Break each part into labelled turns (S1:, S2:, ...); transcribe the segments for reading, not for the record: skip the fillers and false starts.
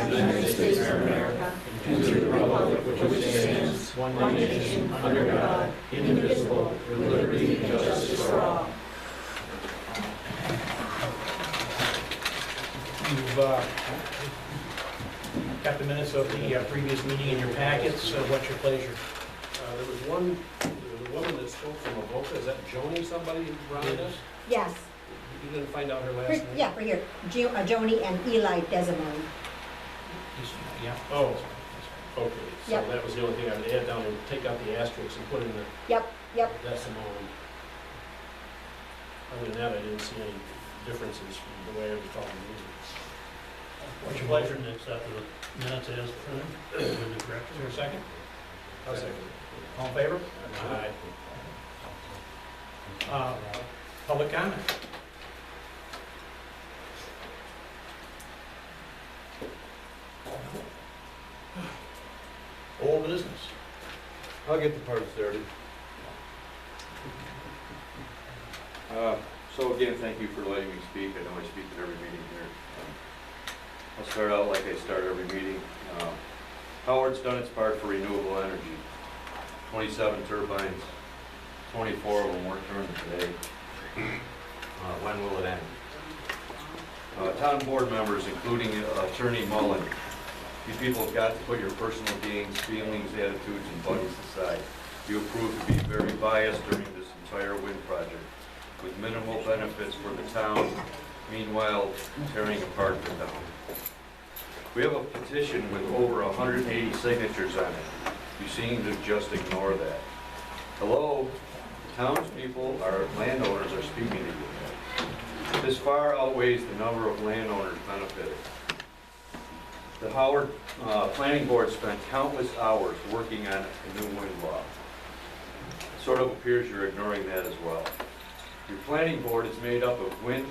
S1: United States of America, and to the republic for which it stands, one nation, under God, indivisible, with liberty and justice for all.
S2: You've got the minutes of the previous meeting in your packets. What's your pleasure?
S3: There was a woman that spoke from Avoca. Is that Joni somebody, Rhonda?
S4: Yes,
S3: You didn't find out her last name?
S4: yeah, for here, Joni and Eli Desimone.
S2: Yeah.
S3: Oh, okay. So
S4: Yep.
S3: that was the only thing I would add down and take out the asterisks and put in the
S4: Yep.
S3: decimal. Other than that, I didn't see any differences from the way I recall the meeting.
S2: What's your pleasure to accept the minutes as printed with the corrections? Is there a second?
S3: I'll second.
S2: All in favor?
S3: Aye.
S2: Public comment? Old business.
S5: I'll get the part started. So again, thank you for letting me speak. I know I speak at every meeting here. I'll start out like I start every meeting. Howard's done its part for renewable energy. 27 turbines, 24 of them weren't turned today. When will it end? Town board members, including Attorney Mullen, you people have got to put your personal gains, feelings, attitudes, and buddies aside. You proved to be very biased during this entire wind project, with minimal benefits for the town, meanwhile tearing apart the town. We have a petition with over 180 signatures on it. You seem to just ignore that. Hello, townspeople, our landowners are speaking to you. This far outweighs the number of landowners benefited. The Howard Planning Board spent countless hours working on a new wind law. It sort of appears you're ignoring that as well. Your planning board is made up of wind,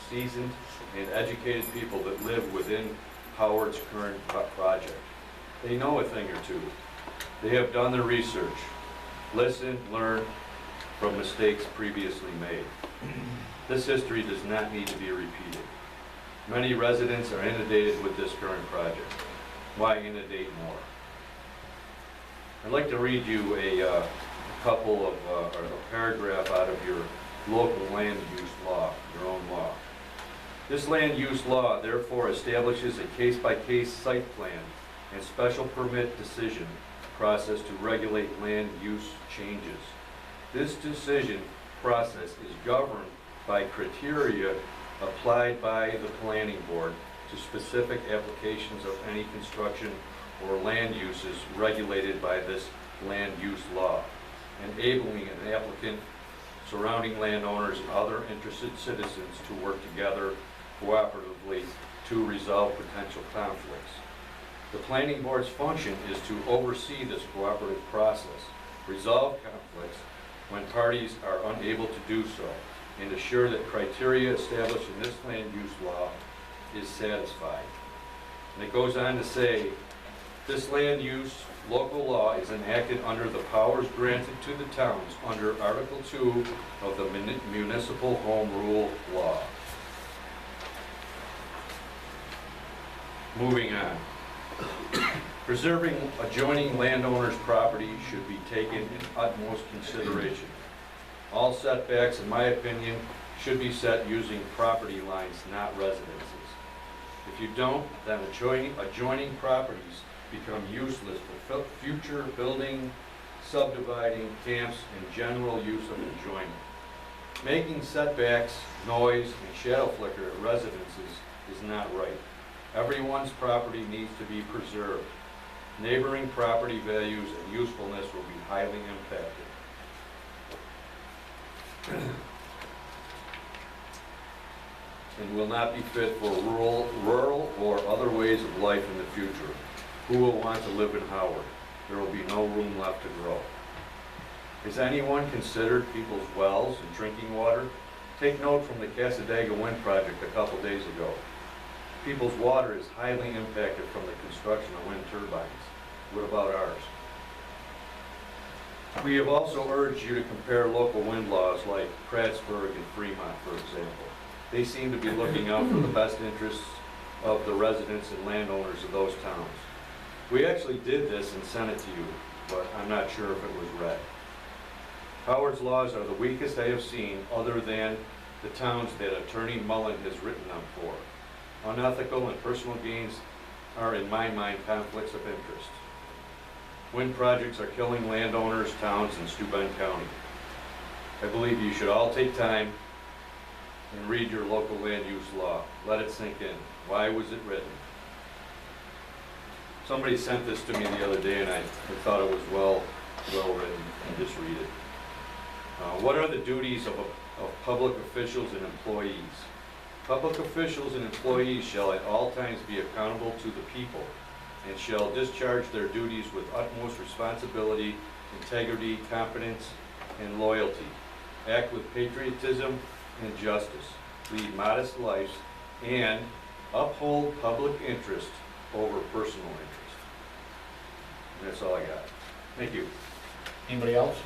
S5: seasoned, and educated people that live within Howard's current project. They know a thing or two. They have done their research, listened, learned from mistakes previously made. This history does not need to be repeated. Many residents are inundated with this current project. Why inundate more? I'd like to read you a couple of, or a paragraph out of your local land use law, your own law. This land use law therefore establishes a case-by-case site plan and special permit decision process to regulate land use changes. This decision process is governed by criteria applied by the planning board to specific applications of any construction or land uses regulated by this land use law, enabling an applicant, surrounding landowners, and other interested citizens to work together cooperatively to resolve potential conflicts. The planning board's function is to oversee this cooperative process, resolve conflicts when parties are unable to do so, and assure that criteria established in this land use law is satisfied. And it goes on to say, this land use local law is enacted under the powers granted to the towns under Article 2 of the Municipal Home Rule Law. Moving on. Preserving adjoining landowners' property should be taken in utmost consideration. All setbacks, in my opinion, should be set using property lines, not residences. If you don't, then adjoining properties become useless for future building, subdividing, camps, and general use of enjoyment. Making setbacks, noise, and shadow flicker at residences is not right. Everyone's property needs to be preserved. Neighboring property values and usefulness will be highly impacted. And will not be fit for rural or other ways of life in the future. Who will want to live in Howard? There will be no room left to grow. Has anyone considered people's wells and drinking water? Take note from the Cassadaga Wind Project a couple days ago. People's water is highly impacted from the construction of wind turbines. What about ours? We have also urged you to compare local wind laws like Prattsburgh and Fremont, for example. They seem to be looking out for the best interests of the residents and landowners of those towns. We actually did this and sent it to you, but I'm not sure if it was read. Howard's laws are the weakest I have seen other than the towns that Attorney Mullen has written them for. Unethical and personal gains are in my mind conflicts of interest. Wind projects are killing landowners, towns, in Steuben County. I believe you should all take time and read your local land use law. Let it sink in. Why was it written? Somebody sent this to me the other day and I thought it was well written, and just read it. What are the duties of public officials and employees? Public officials and employees shall at all times be accountable to the people and shall discharge their duties with utmost responsibility, integrity, competence, and loyalty. Act with patriotism and justice. Lead modest lives and uphold public interest over personal interest. And that's all I got. Thank you.
S1: Anybody else?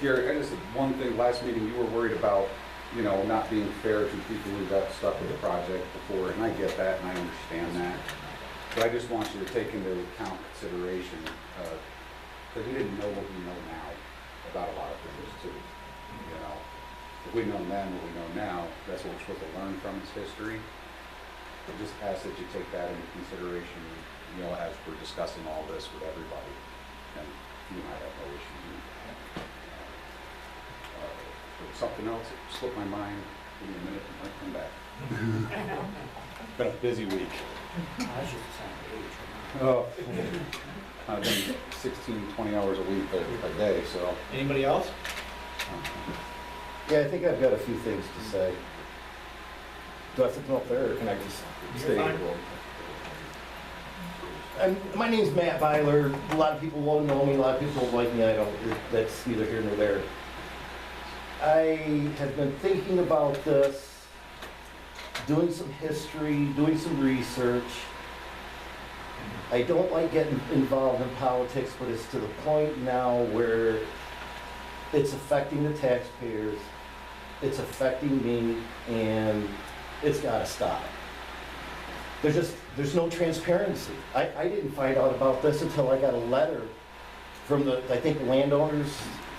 S6: Gary, I just, one thing, last meeting, you were worried about, you know, not being fair to people who got stuck with the project before, and I get that, and I understand that. But I just want you to take into account consideration, that we didn't know what we know now about a lot of things too, you know? If we'd known then what we know now, that's what we're supposed to learn from its history. But just ask that you take that into consideration, you know, as we're discussing all this with everybody. And you and I have no issue. But something else that slipped my mind, give me a minute and I'll come back. Been a busy week. Oh, I've been 16, 20 hours a week a day, so.
S1: Anybody else?
S7: Yeah, I think I've got a few things to say. Do I have to come up there, or can I just stay? My name's Matt Byler. A lot of people won't know me, a lot of people like me, I don't, that's neither here nor there. I have been thinking about this, doing some history, doing some research. I don't like getting involved in politics, but it's to the point now where it's affecting the taxpayers, it's affecting me, and it's gotta stop. There's no transparency. I didn't find out about this until I got a letter from the, I think, landowners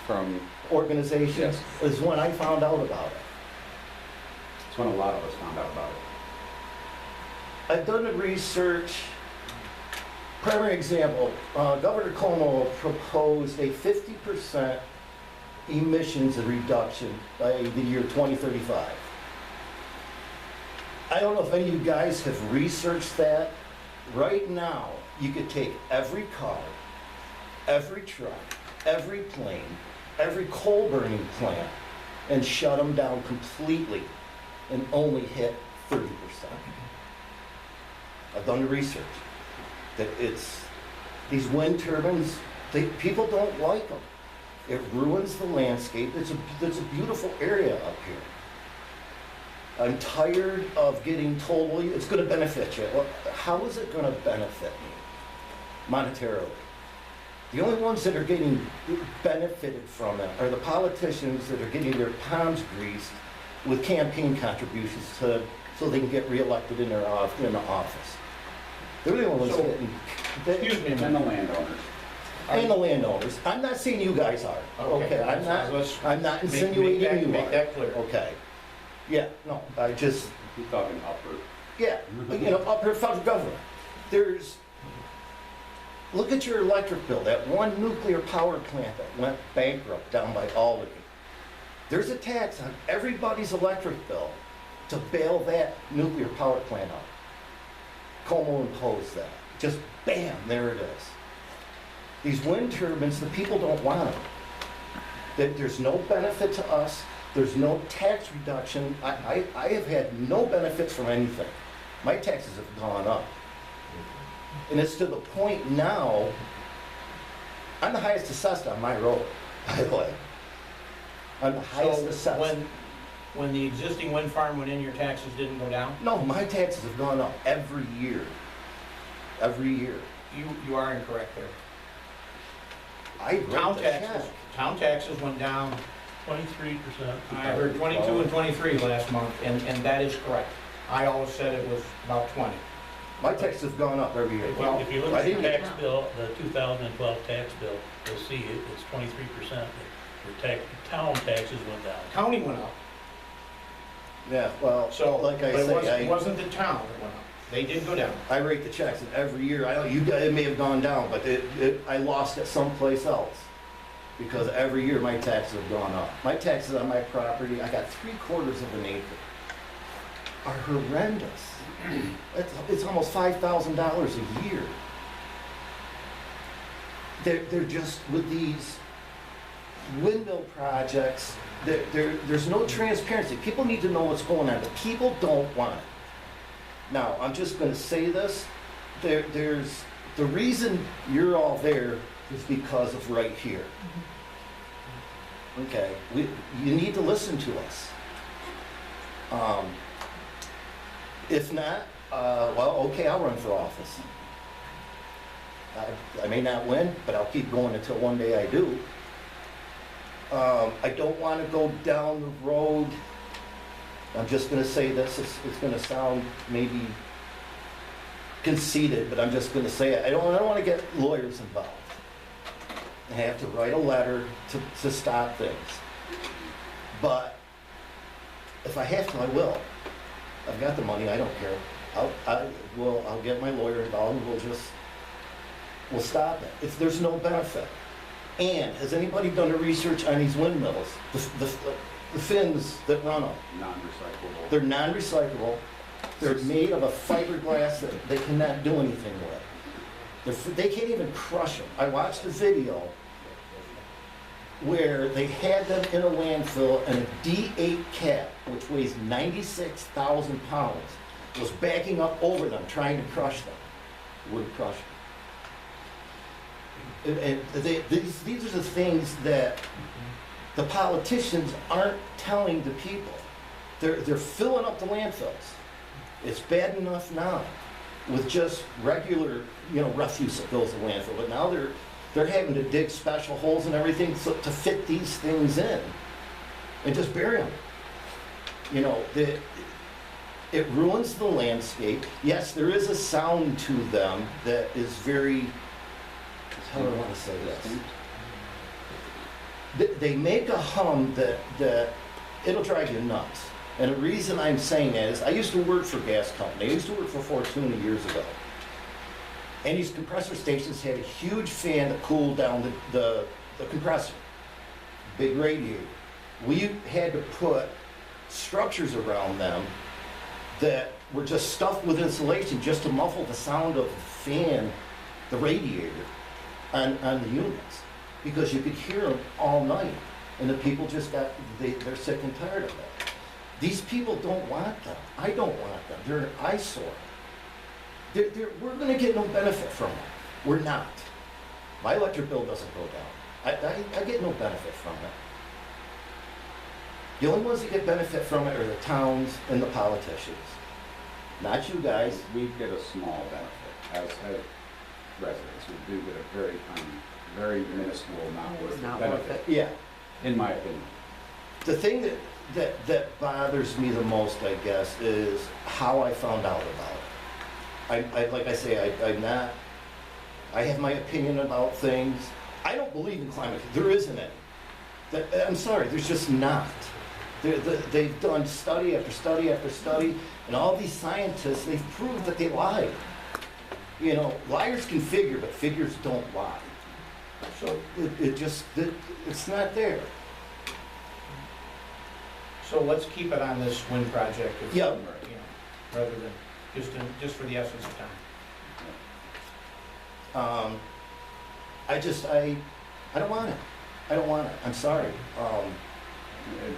S6: From,
S7: organization,
S6: Yes.
S7: is when I found out about it.
S6: it's when a lot of us found out about it.
S7: I've done the research. Primary example, Governor Cuomo proposed a 50% emissions reduction by the year 2035. I don't know if any of you guys have researched that. Right now, you could take every car, every truck, every plane, every coal burning plant, and shut them down completely and only hit 30%. I've done the research. That it's, these wind turbines, people don't like them. It ruins the landscape. It's a beautiful area up here. I'm tired of getting told, well, it's gonna benefit you. Well, how is it gonna benefit me monetarily? The only ones that are getting benefited from it are the politicians that are getting their palms greased with campaign contributions so they can get reelected in the office. They're the only ones
S1: So,
S7: getting.
S1: Excuse me,
S6: And the landowners.
S7: And the landowners. I'm not saying you guys are. Okay, I'm not insinuating you
S1: Make
S7: are.
S1: that clear.
S7: Okay. Yeah, no, I just,
S6: You're talking upward.
S7: yeah, you know, up here, federal government. Look at your electric bill, that one nuclear power plant that went bankrupt down by Albany. There's a tax on everybody's electric bill to bail that nuclear power plant out. Como imposed that. Just bam, there it is. These wind turbines, the people don't want them. There's no benefit to us. There's no tax reduction. I have had no benefits from anything. My taxes have gone up. And it's to the point now, I'm the highest assessed on my road, by the way. I'm the highest
S1: So
S7: assessed.
S1: when the existing wind farm went in, your taxes didn't go down?
S7: No, my taxes have gone up every year. Every year.
S1: You are incorrect there.
S7: I write the check.
S1: Town taxes went down
S2: 23%.
S1: I heard 22 and 23 last month, and that is correct. I always said it was about 20.
S7: My taxes have gone up every year.
S1: Well,
S2: If you look
S7: I
S2: at the
S7: didn't-
S2: tax bill, the 2012 tax bill, you'll see it's 23%. Your town taxes went down.
S1: County went up,
S7: Yeah, well,
S1: so,
S7: like
S1: but
S7: I
S1: it
S7: say,
S1: wasn't the town that went up. They did go down.
S7: I write the checks, and every year, I know you guys, it may have gone down, but I lost it someplace else. Because every year, my taxes have gone up. My taxes on my property, I got 3/4 of an acre, are horrendous. It's almost $5,000 a year. They're just, with these windmill projects, there's no transparency. People need to know what's going on, but people don't want it. Now, I'm just gonna say this, there's, the reason you're all there is because of right here. Okay, you need to listen to us. If not, well, okay, I'll run for office. I may not win, but I'll keep going until one day I do. I don't want to go down the road. I'm just going to say this, it's going to sound maybe conceited, but I'm just going to say it. I don't want to get lawyers involved. I have to write a letter to stop things. But if I have to, I will. I've got the money, I don't care. I'll get my lawyer involved and we'll stop it. There's no benefit. And has anybody done the research on these windmills? The fins that run them?
S6: Non-recyclable.
S7: They're non-recyclable. They're made of a fiberglass that they cannot do anything with. They can't even crush them. I watched a video where they had them in a landfill and a D8 cat, which weighs 96,000 pounds, was backing up over them, trying to crush them. Wouldn't crush them. And these are the things that the politicians aren't telling the people. They're filling up the landfills. It's bad enough now with just regular, refuse that goes to landfill, but now they're having to dig special holes and everything to fit these things in and just bury them. It ruins the landscape. Yes, there is a sound to them that is very, how do I want to say this? They make a hum that it'll drive you nuts. And the reason I'm saying that is I used to work for a gas company. I used to work for Fortuna years ago. And these compressor stations had a huge fan that cooled down the compressor, big radiator. We had to put structures around them that were just stuffed with insulation just to muffle the sound of the fan, the radiator, on the units. Because you could hear them all night. And the people just they're sick and tired of it. These people don't want them. I don't want them. They're an eyesore. We're going to get no benefit from them. We're not. My electric bill doesn't go down. I get no benefit from it. The only ones that get benefit from it are the towns and the politicians. Not you guys.
S6: We get a small benefit as residents. We do get a very minuscule amount of benefit,
S7: Yeah.
S6: in my opinion.
S7: The thing that bothers me the most, I guess, is how I found out about it. Like I say, I have my opinion about things. I don't believe in climate change. There isn't any. I'm sorry, there's just not. They've done study after study after study, and all these scientists, they've proved that they lied. Liars can figure, but figures don't lie. So it's not there.
S1: So let's keep it on this wind project.
S7: Yeah.
S1: Rather than just for the essence of time.
S7: I don't want it. I don't want it. I'm sorry.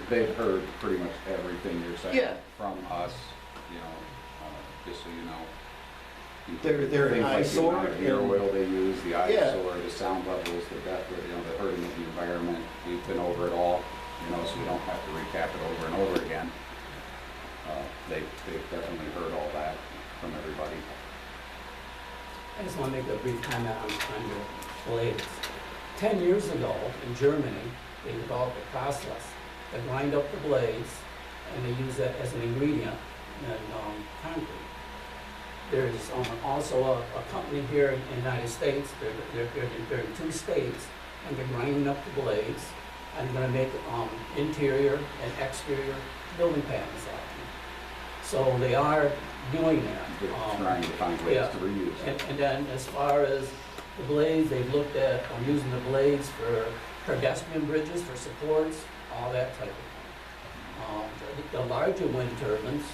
S6: They've heard pretty much everything you're saying
S7: Yeah.
S6: from us, just so you know.
S7: They're an
S6: Things like the
S7: eyesore.
S6: amount of air
S7: and-
S6: oil they use, the
S7: Yeah.
S6: eyesore, the sound levels, the hurting of the environment. We've been over it all, so we don't have to recap it over and over again. They've definitely heard all that from everybody.
S8: I just want to make a brief comment on your blades. 10 years ago in Germany, they developed a process to grind up the blades, and they use that as an ingredient in concrete. There's also a company here in the United States, they're in 2 states, and they're grinding up the blades, and they're gonna make interior and exterior building patents out of them. So they are doing that.
S6: They're trying to find ways
S8: yeah.
S6: to reuse it.
S8: And then as far as the blades, they've looked at using the blades for pedestrian bridges, for supports, all that type of thing. The larger wind turbines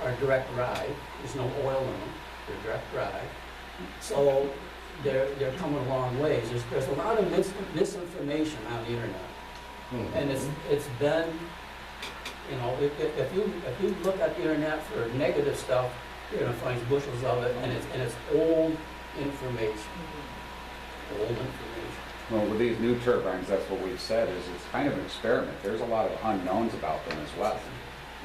S8: are direct drive, there's no oil in them, they're direct drive. So they're coming a long ways. There's a lot of misinformation on the internet. And it's been, you know, if you look at the internet for negative stuff, you're gonna find bushels of it, and it's old information. Old information.
S6: Well, with these new turbines, that's what we've said, is it's kind of an experiment. There's a lot of unknowns about them as well.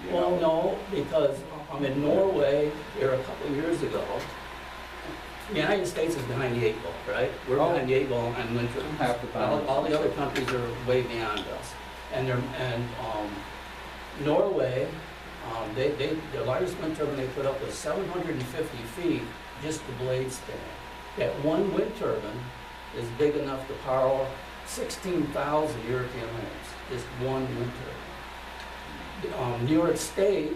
S6: You
S8: Well,
S6: know?
S8: no, because in Norway, here a couple of years ago, the United States is behind the 8 ball, right? We're
S6: Oh.
S8: behind the 8 ball on wind turbines.
S6: Half the time.
S8: All the other countries are way beyond us. And Norway, the largest wind turbine they put up was 750 feet, just the blade span. That one wind turbine is big enough to power 16,000 European homes, just one wind turbine. New York State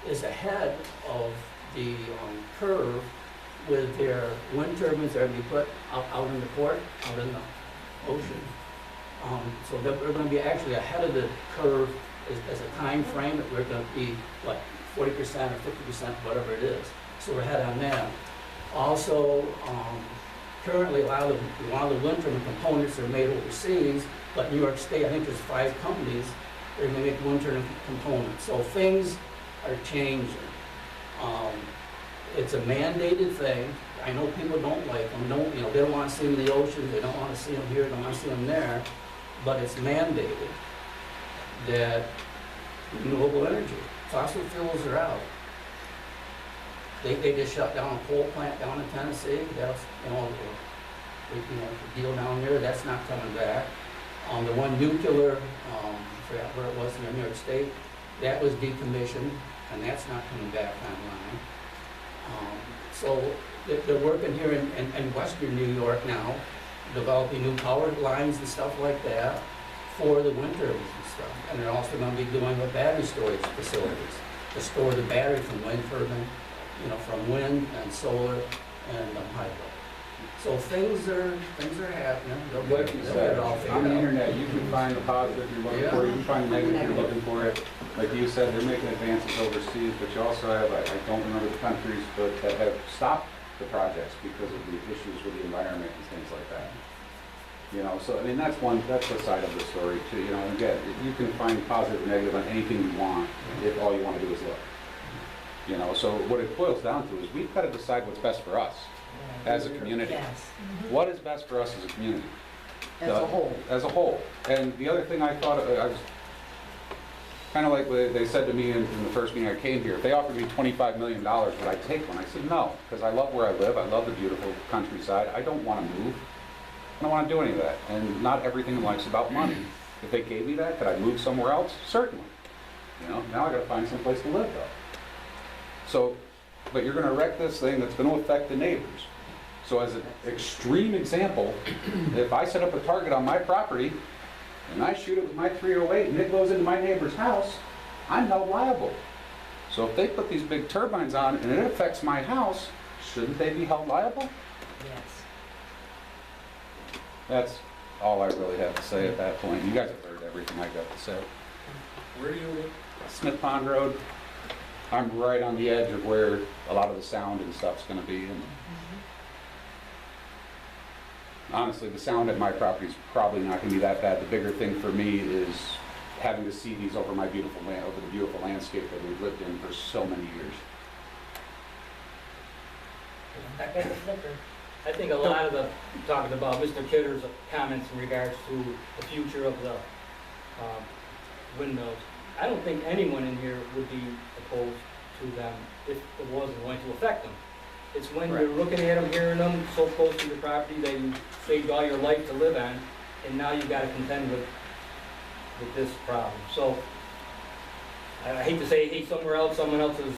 S8: is ahead of the curve with their wind turbines that are going to be put out in the port, out in the ocean. So that we're going to be actually ahead of the curve as a time frame, that we're going to be like 40% or 50%, whatever it is. So we're ahead on that. Also, currently a lot of the wind turbine components are made overseas, but New York State, I think there's 5 companies that are going to make wind turbine components. So things are changing. It's a mandated thing. I know people don't like them. They don't want to see them in the ocean. They don't want to see them here. They don't want to see them there. But it's mandated that renewable energy, fossil fuels are out. They just shut down a coal plant down in Tennessee. That's the deal down there. That's not coming back. The one nuclear, I forgot where it was in New York State, that was decommissioned, and that's not coming back online. So they're working here in western New York now, developing new power lines and stuff like that for the wind turbines and stuff. And they're also going to be doing with battery storage facilities to store the battery from wind turbine, from wind and solar and hydro. So things are happening.
S6: Like you said, on the internet, you can find the positive you're looking for, you can find the negative you're looking for. Like you said, they're making advances overseas, but you also have, I don't remember the countries, but that have stopped the projects because of the issues with the environment and things like that. So I mean, that's the side of the story too. Again, you can find positive and negative on anything you want if all you want to do is look. So what it boils down to is we've got to decide what's best for us as a community.
S4: Yes.
S6: What is best for us as a community?
S4: As a whole.
S6: As a whole. And the other thing I thought, I was kind of like they said to me in the first meeting I came here, if they offered me $25 million, would I take one? I said no, because I love where I live. I love the beautiful countryside. I don't want to move. I don't want to do any of that. And not everything in life's about money. If they gave me that, could I move somewhere else? Certainly. Now I got to find some place to live though. So, but you're going to wreck this thing that's going to affect the neighbors. So as an extreme example, if I set up a target on my property and I shoot it with my .308 and it goes into my neighbor's house, I'm held liable. So if they put these big turbines on and it affects my house, shouldn't they be held liable?
S4: Yes.
S6: That's all I really have to say at that point. You guys have heard everything I got to say.
S3: Where do you live?
S6: Smith Pond Road. I'm right on the edge of where a lot of the sound and stuff's going to be. And honestly, the sound at my property is probably not going to be that bad. The bigger thing for me is having to see these over the beautiful landscape that we've lived in for so many years.
S9: I think a lot of talking about Mr. Kidder's comments in regards to the future of the windmills. I don't think anyone in here would be opposed to them if it wasn't going to affect them. It's when you're looking at them, hearing them so close to the property that you saved all your life to live on, and now you've got to contend with with this problem. So I hate to say, hey, somewhere else, someone else is